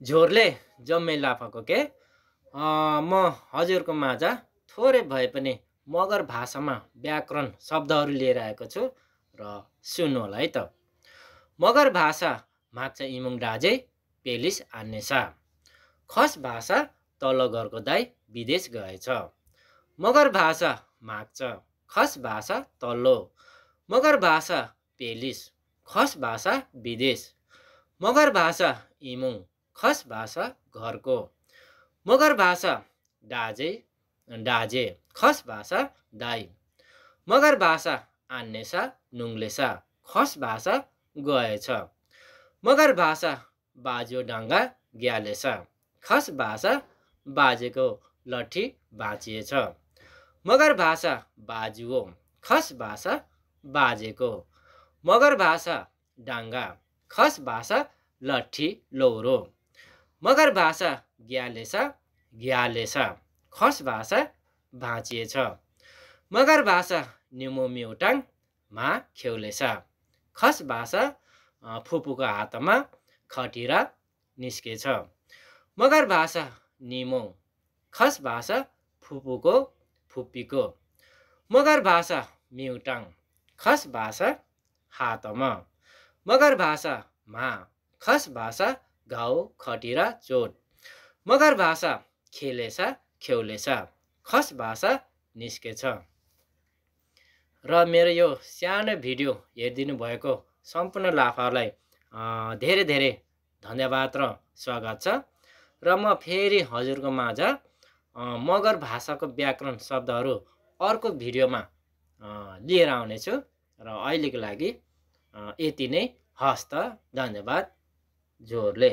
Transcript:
झोरले जम्मै लाफाको के म हजुरको माझ थोरै भए पनि मगर भाषामा व्याकरण शब्दहरू लिएर आएको छु र सुन्नु होला है त। मगर भाषा माछा इमुङ डाजे पेलिस आन्नेसा। खस भाषा तल्लो घरको दाई विदेश गएछ। मगर भाषा माग्छ खस भाषा तल्लो। मगर भाषा पेलिस खस भाषा विदेश। मगर भाषा इमुङ खस भाषा घरको। मगर भाषा डाजे डाजे खस भाषा दाई। मगर भाषा आन्नेसा नुङ्लेसा खस भाषा गएछ। मगर भाषा बाज्यो डाङ्गा ग्यालेसा खस भाषा बाजेको लट्ठी भाँचिएछ। मगर भाषा बाजुओ खस भाषा बाजेको। मगर भाषा डाङ्गा खस भाषा लट्ठी लौरो। मगर भाषा ग्यालेसा ग्यालेसा खस भाषा भाँचिएछ। मगर भाषा निमो म्युटाङ मा खेउलेसा खस भाषा फुपूको हातमा खटिरा निस्केछ। मगर भाषा निमो खस भाषा फुपूको फुप्पीको। मगर भाषा म्युटाङ खस भाषा हातमा। मगर भाषा मा खस भाषा घाउ खटिरा चोट। मगर भाषा खेलेसा खेउलेसा खस भाषा निस्केछ। र मेरो यो सानो भिडियो हेरिदिनु भएको सम्पूर्ण लाफाहरूलाई धेरै धेरै धन्यवाद र स्वागत छ। र म फेरि हजुरको माझ मगर भाषाको व्याकरण शब्दहरू अर्को भिडियोमा लिएर आउनेछु। र अहिलेको लागि यति नै। हस्त धन्यवाद झोरले।